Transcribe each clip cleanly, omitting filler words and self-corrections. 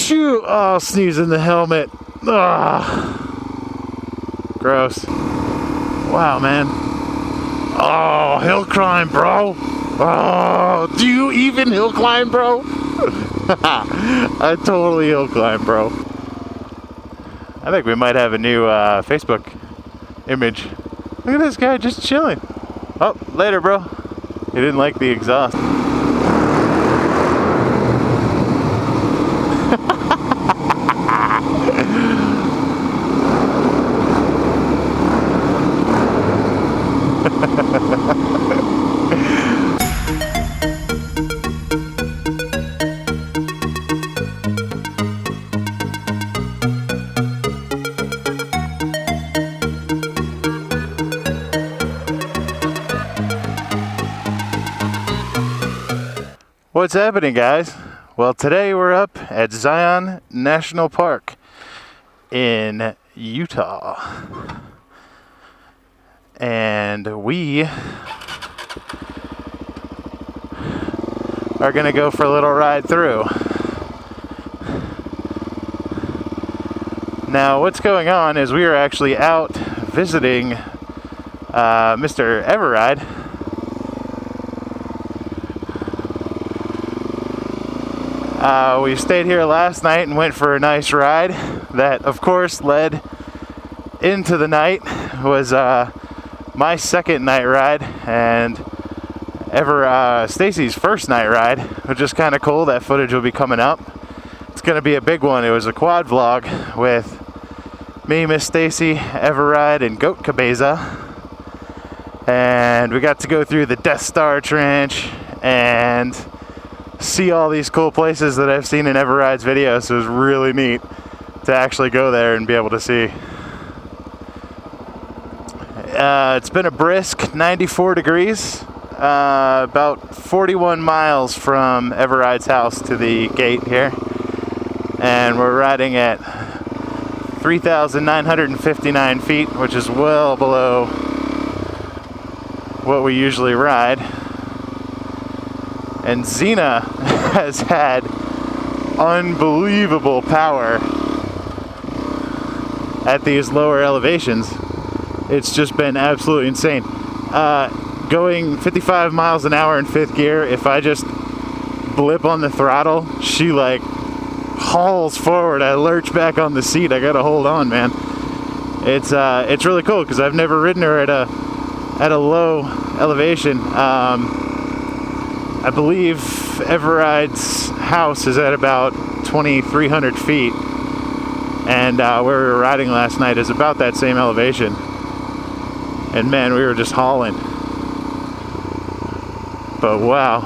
Shoot! Oh, sneeze in the helmet. Ugh. Gross. Wow, man. Oh, hill climb, bro. Oh, do you even hill climb, bro? I totally hill climb, bro. I think we might have a new Facebook image. Look at this guy just chilling. Oh, later, bro. He didn't like the exhaust. What's happening, guys? Well, today we're up at Zion National Park in Utah. And we are going to go for a little ride through. Now, what's going on is we are actually out visiting Mr. Everride. We stayed here last night and went for a nice ride that, of course, led into the night. It was my second night ride and Stacy's first night ride, which is kind of cool. That footage will be coming up. It's going to be a big one. It was a quad vlog with me, Miss Stacy, Everride, and Goat Cabeza. And we got to go through the Death Star Trench and see all these cool places that I've seen in Everride's videos. So it was really neat to actually go there and be able to see. It's been a brisk 94 degrees, about 41 miles from Everride's house to the gate here. And we're riding at 3,959 feet, which is well below what we usually ride. And Xena has had unbelievable power at these lower elevations. It's just been absolutely insane. Going 55 miles an hour in fifth gear, if I just blip on the throttle, she like hauls forward. I lurch back on the seat. I gotta hold on, man. It's really cool because I've never ridden her at a low elevation. I believe Everride's house is at about 2,300 feet, and where we were riding last night is about that same elevation. And man, we were just hauling. But wow,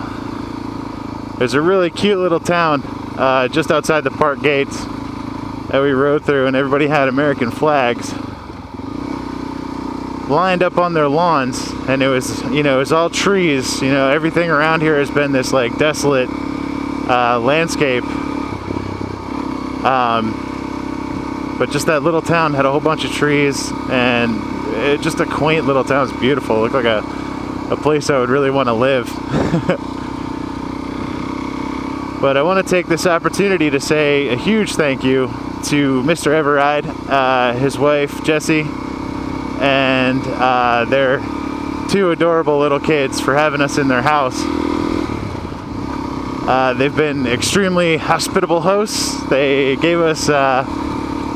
there's a really cute little town just outside the park gates that we rode through, and everybody had American flags lined up on their lawns, and it was, it was all trees. Everything around here has been this like desolate landscape, but just that little town had a whole bunch of trees, and just a quaint little town. It's beautiful. It looked like a place I would really want to live. But I want to take this opportunity to say a huge thank you to Mr. Everride, his wife Jessie, and their two adorable little kids for having us in their house. They've been extremely hospitable hosts. They gave us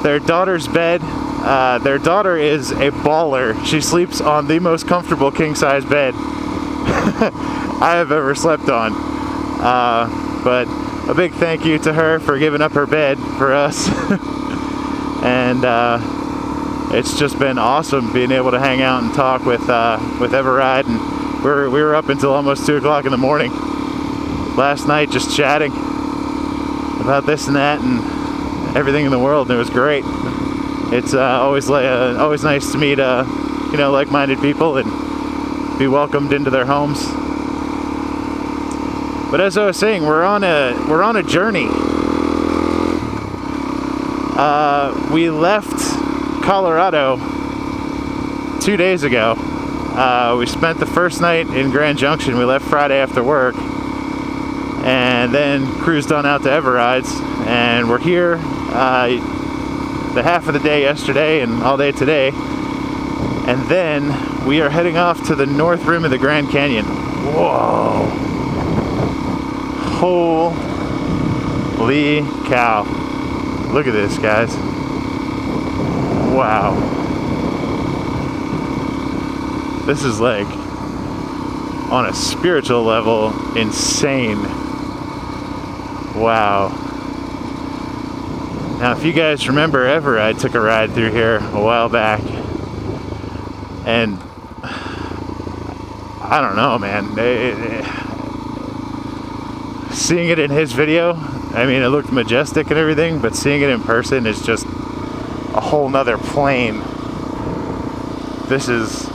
their daughter's bed. Their daughter is a baller. She sleeps on the most comfortable king-size bed I have ever slept on. But a big thank you to her for giving up her bed for us. And it's just been awesome being able to hang out and talk with Everride, and we were up until almost 2 o'clock in the morning last night just chatting about this and that and everything in the world, and it was great. It's always nice to meet like-minded people and be welcomed into their homes. But as I was saying, we're on a journey. We left Colorado 2 days ago. We spent the first night in Grand Junction. We left Friday after work, and then cruised on out to Everride's and we're here the half of the day yesterday and all day today, and then we are heading off to the north rim of the Grand Canyon. Whoa! Holy cow! Look at this, guys. Wow. This is like, on a spiritual level, insane. Wow. Now, if you guys remember ever, I took a ride through here a while back, and I don't know, man. Seeing it in his video, I mean, it looked majestic and everything, but seeing it in person is just a whole nother plane. This is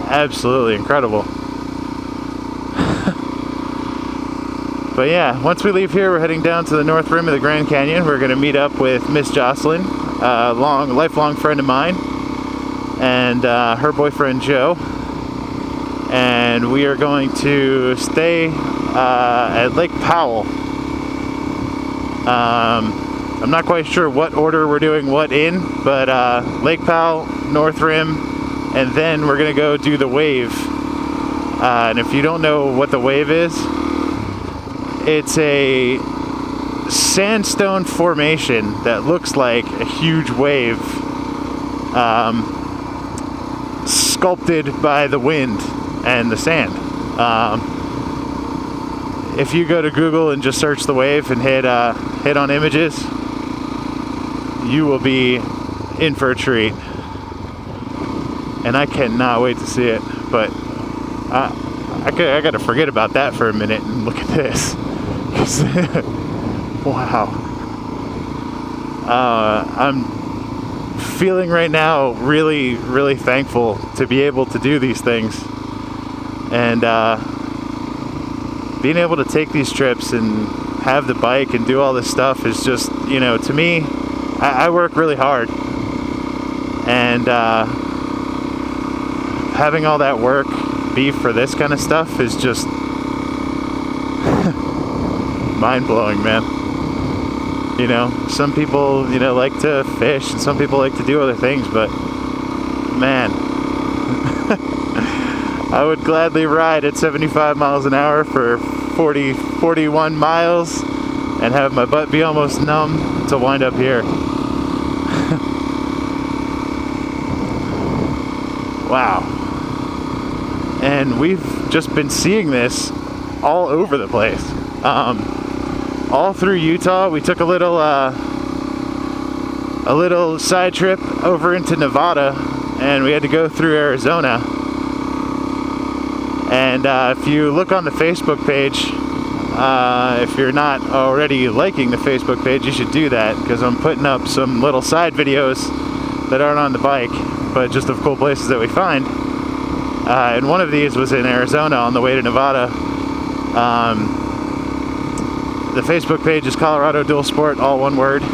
absolutely incredible. But yeah, once we leave here, we're heading down to the north rim of the Grand Canyon. We're going to meet up with Miss Jocelyn, a lifelong friend of mine, and her boyfriend Joe. And we are going to stay at Lake Powell. I'm not quite sure what order we're doing what in, but Lake Powell, North Rim, and then we're going to go do the wave. And if you don't know what the wave is, it's a sandstone formation that looks like a huge wave, sculpted by the wind and the sand. If you go to Google and just search the wave and hit on images, you will be in for a treat. And I cannot wait to see it. But I got to forget about that for a minute and look at this. Wow. I'm feeling right now really, really thankful to be able to do these things. And being able to take these trips and have the bike and do all this stuff is just, you know, to me, I work really hard. And having all that work be for this kind of stuff is just mind-blowing, man. You know, some people, you know, like to fish and some people like to do other things, but man, I would gladly ride at 75 miles an hour for 41 miles and have my butt be almost numb to wind up here. Wow. And we've just been seeing this all over the place. All through Utah. We took a little side trip over into Nevada, and we had to go through Arizona. And if you look on the Facebook page, if you're not already liking the Facebook page, you should do that, because I'm putting up some little side videos that aren't on the bike, but just of cool places that we find. And one of these was in Arizona on the way to Nevada. The Facebook page is Colorado Dual Sport, all one word.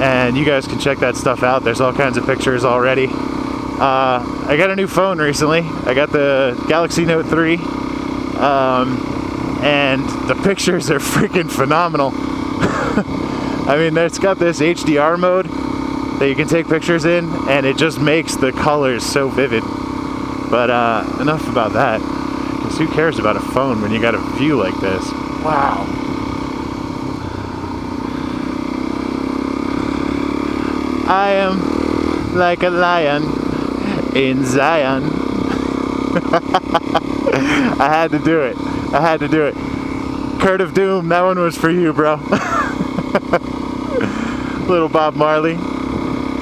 And you guys can check that stuff out. There's all kinds of pictures already. I got a new phone recently. I got the Galaxy Note 3. And the pictures are freaking phenomenal. I mean, it's got this HDR mode that you can take pictures in, and it just makes the colors so vivid. But enough about that, because who cares about a phone when you got a view like this? Wow. I am like a lion in Zion. I had to do it. I had to do it. Kurt of Doom, that one was for you, bro. Little Bob Marley.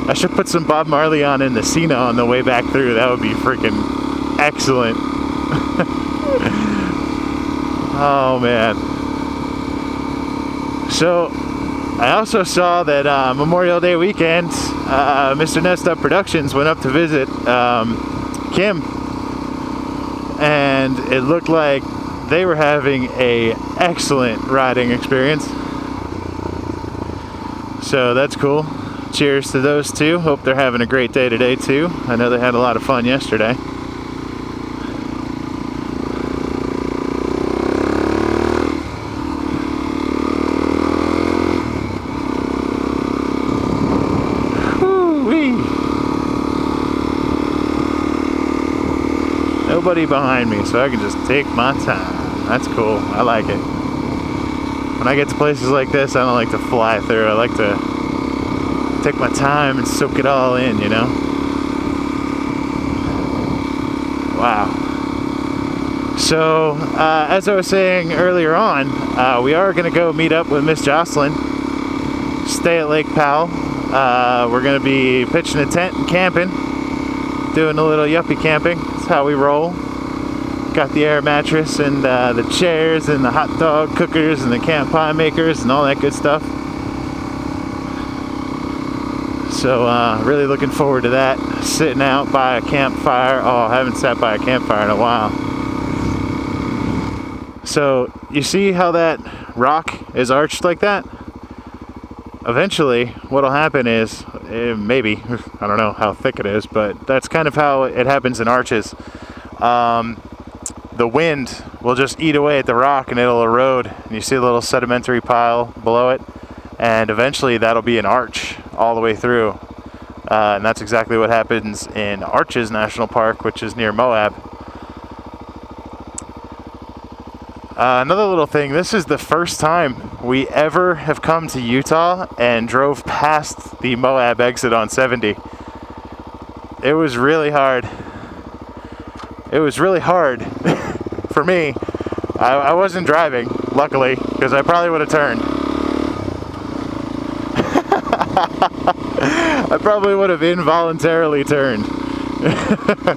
I should put some Bob Marley on in the Cena on the way back through. That would be freaking excellent. Oh man. So I also saw that Memorial Day weekend, Mr. Nest Up Productions went up to visit Kim, and it looked like they were having a excellent riding experience. So that's cool. Cheers to those two. Hope they're having a great day today too. I know they had a lot of fun yesterday. nobody behind me, so I can just take my time. That's cool. I like it. When I get to places like this, I don't like to fly through. I like to take my time and soak it all in, you know? Wow. So, as I was saying earlier on, we are going to go meet up with Miss Jocelyn, stay at Lake Powell. We're going to be pitching a tent and camping, doing a little yuppie camping. That's how we roll. Got the air mattress and the chairs and the hot dog cookers and the camp pie makers and all that good stuff. So really looking forward to that. Sitting out by a campfire. Oh, I haven't sat by a campfire in a while. So you see how that rock is arched like that? Eventually what'll happen is, maybe, I don't know how thick it is, but that's kind of how it happens in arches. The wind will just eat away at the rock and it'll erode. And you see a little sedimentary pile below it, and eventually that'll be an arch all the way through. And that's exactly what happens in Arches National Park, which is near Moab. Another little thing, this is the first time we ever have come to Utah and drove past the Moab exit on 70. It was really hard. It was really hard for me. I wasn't driving, luckily, because I probably would have turned. I probably would have involuntarily turned. I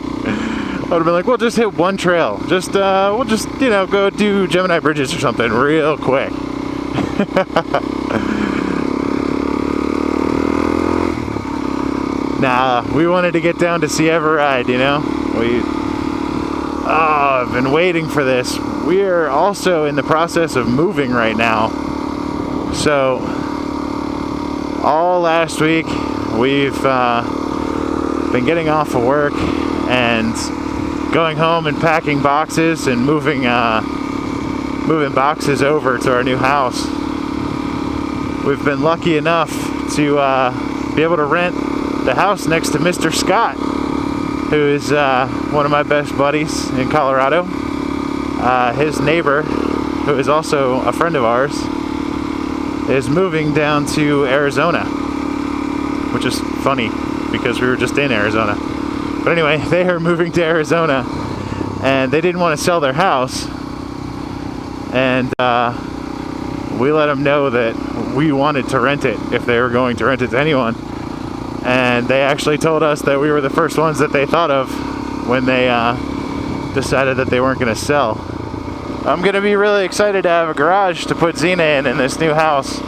would have been like, well, just hit one trail. Just, we'll just, you know, go do Gemini Bridges or something real quick. Nah, we wanted to get down to Sierra Ride, you know? I've been waiting for this. We are also in the process of moving right now. So, all last week, we've been getting off of work and going home and packing boxes and moving boxes over to our new house. We've been lucky enough to be able to rent the house next to Mr. Scott, who is one of my best buddies in Colorado. His neighbor, who is also a friend of ours, is moving down to Arizona, which is funny because we were just in Arizona. But anyway, they are moving to Arizona and they didn't want to sell their house, and we let them know that we wanted to rent it if they were going to rent it to anyone. And they actually told us that we were the first ones that they thought of when they decided that they weren't going to sell. I'm going to be really excited to have a garage to put Xena in this new house.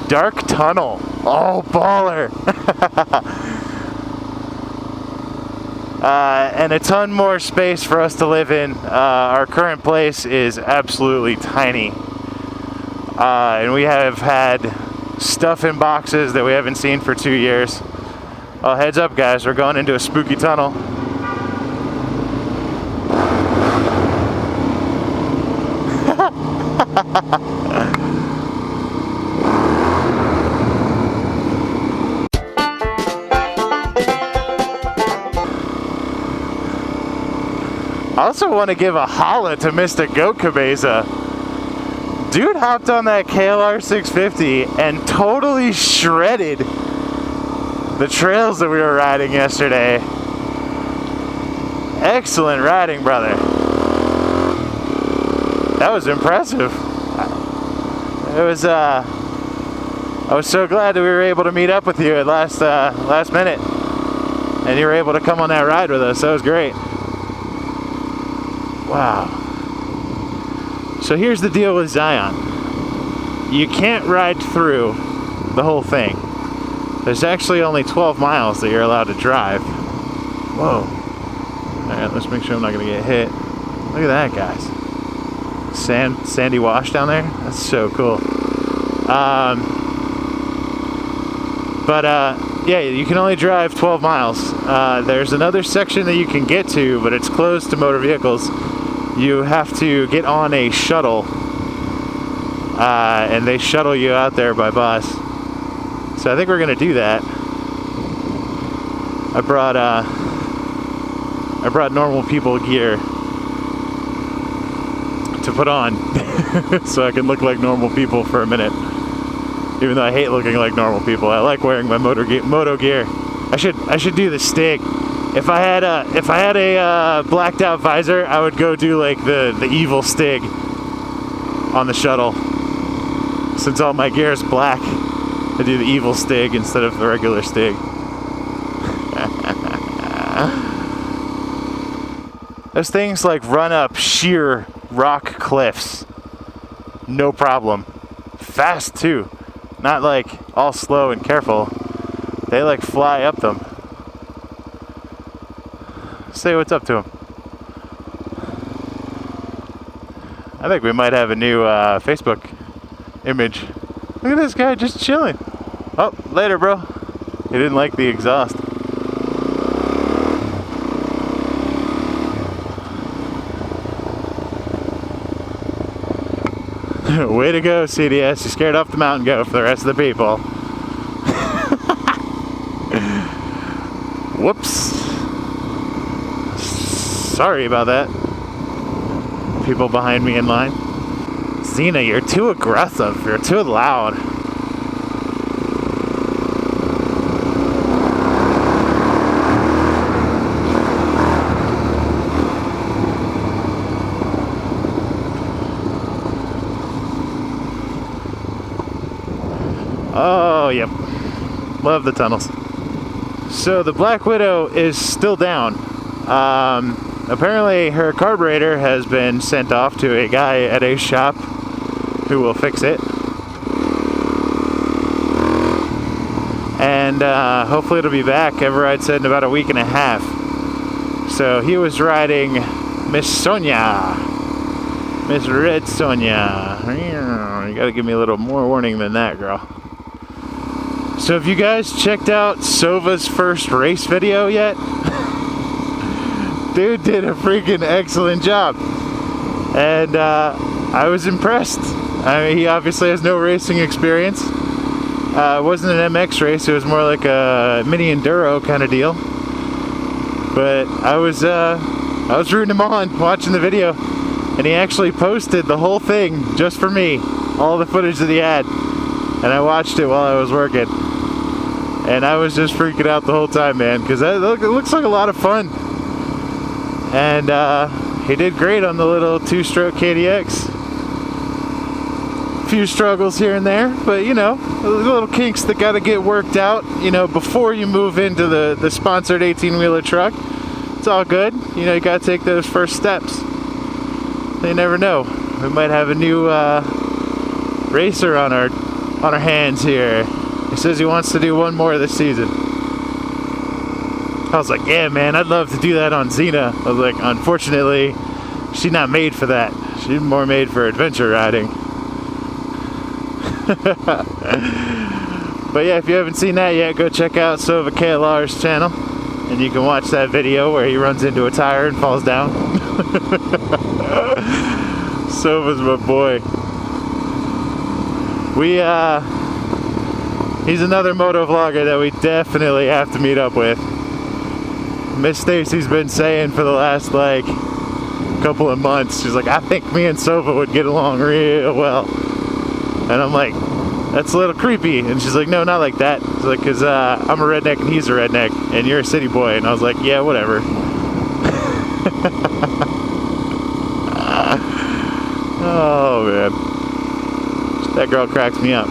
Dark tunnel. Oh, baller. And a ton more space for us to live in. Our current place is absolutely tiny. And we have had stuff in boxes that we haven't seen for 2 years. Oh, heads up, guys, we're going into a spooky tunnel. I also want to give a holla to Mr. Goat Cabeza. Dude hopped on that KLR 650 and totally shredded the trails that we were riding yesterday. Excellent riding, brother. That was impressive. It was, I was so glad that we were able to meet up with you at last minute. And you were able to come on that ride with us. That was great. Wow. So here's the deal with Zion. You can't ride through the whole thing. There's actually only 12 miles that you're allowed to drive. Whoa. Alright, let's make sure I'm not going to get hit. Look at that, guys. Sandy wash down there? That's so cool. Yeah, you can only drive 12 miles. There's another section that you can get to, but it's closed to motor vehicles. You have to get on a shuttle, and they shuttle you out there by bus. So I think we're gonna do that. I brought I brought normal people gear to put on so I can look like normal people for a minute. Even though I hate looking like normal people, I like wearing my moto gear. I should do the Stig. If I had a blacked out visor, I would go do like the evil Stig on the shuttle. Since all my gear is black, I do the evil Stig instead of the regular Stig. Those things like run up sheer rock cliffs, no problem. Fast too, not like all slow and careful. They like fly up them. Say what's up to them. I think we might have a new Facebook image. Look at this guy just chilling. Oh, later, bro. He didn't like the exhaust. Way to go, CDS. You scared off the mountain goat for the rest of the people. Whoops. Sorry about that. People behind me in line. Xena, you're too aggressive. You're too loud. Oh, yep. Love the tunnels. So the Black Widow is still down. Apparently her carburetor has been sent off to a guy at a shop who will fix it. And hopefully it'll be back, Everride said, in about a week and a half. So he was riding Miss Sonia. Miss Red Sonia. You gotta give me a little more warning than that, girl. So have you guys checked out Sova's first race video yet? Dude did a freaking excellent job. And I was impressed. I mean, he obviously has no racing experience. It wasn't an MX race, it was more like a mini enduro kind of deal. But I was rooting him on watching the video. And he actually posted the whole thing just for me. All the footage that he had. And I watched it while I was working. And I was just freaking out the whole time, man, because it looks like a lot of fun. And he did great on the little two-stroke KDX. A few struggles here and there, but you know, little kinks that got to get worked out, you know, before you move into the sponsored 18-wheeler truck. It's all good. You know, you got to take those first steps. You never know. We might have a new racer on our hands here. He says he wants to do one more this season. I was like, yeah, man, I'd love to do that on Xena. I was like, unfortunately, she's not made for that. She's more made for adventure riding. But yeah, if you haven't seen that yet, go check out Sova KLR's channel. And you can watch that video where he runs into a tire and falls down. Sova's my boy. He's another moto vlogger that we definitely have to meet up with. Miss Stacy's been saying for the last like couple of months, she's like, I think me and Sova would get along real well. And I'm like, that's a little creepy. And she's like, no, not like that. She's like, cause I'm a redneck and he's a redneck and you're a city boy. And I was like, yeah, whatever. Oh man, that girl cracks me up.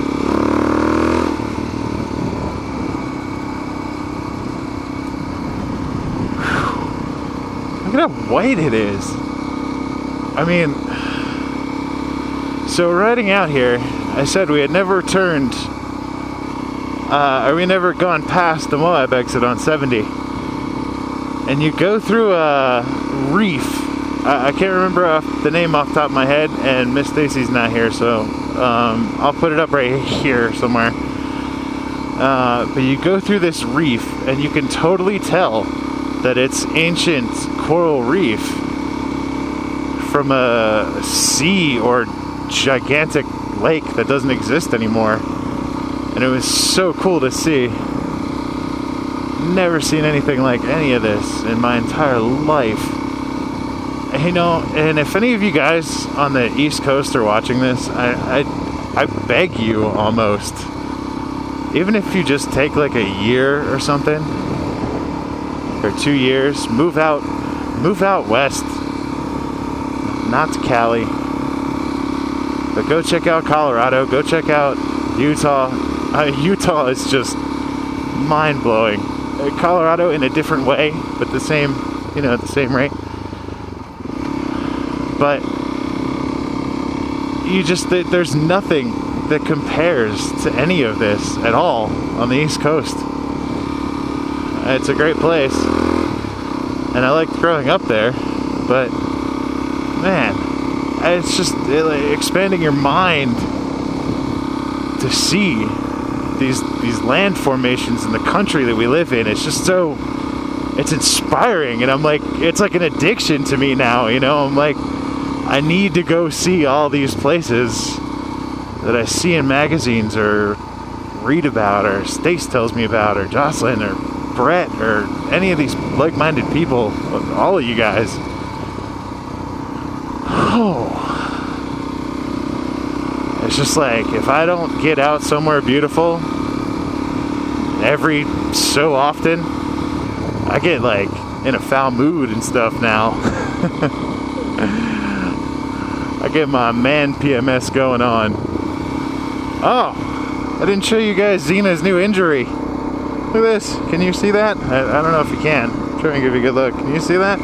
Look at how white it is. I mean, so riding out here, I said we had never turned, or we never gone past the Moab exit on 70. And you go through a reef. I can't remember the name off the top of my head, and Miss Stacy's not here, so I'll put it up right here somewhere. But you go through this reef, and you can totally tell that it's ancient coral reef from a sea or gigantic lake that doesn't exist anymore. And it was so cool to see. never seen anything like any of this in my entire life. You know, and if any of you guys on the East Coast are watching this, I beg you almost, even if you just take like a year or something, or 2 years, move out west, not to Cali, but go check out Colorado, go check out Utah. Utah is just mind-blowing. Colorado in a different way, but the same, you know, at the same rate. But you just, there's nothing that compares to any of this at all on the East Coast. It's a great place, and I liked growing up there, but man, it's just expanding your mind to see these land formations in the country that we live in. It's just so, it's inspiring, and I'm like, it's like an addiction to me now, you know. I'm like, I need to go see all these places that I see in magazines or read about, or Stace tells me about, or Jocelyn, or Brett, or any of these like-minded people, all of you guys. Oh, it's just like, if I don't get out somewhere beautiful every so often, I get like in a foul mood and stuff now. I get my man PMS going on. Oh, I didn't show you guys Zena's new injury. Look at this. Can you see that? I don't know if you can. I'm trying to give you a good look. Can you see that?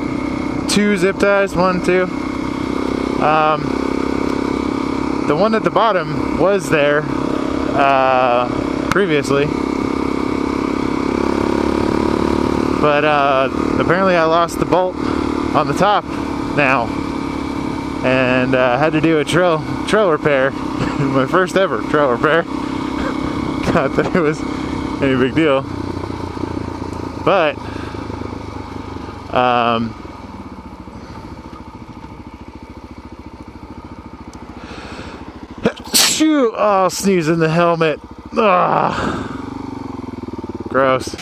2 zip ties, 1, 2. The one at the bottom was there previously, but apparently I lost the bolt on the top now, and had to do a trail repair. My first ever trail repair. Not that it was any big deal, but shoot! Oh, sneeze in the helmet. Ugh. Gross.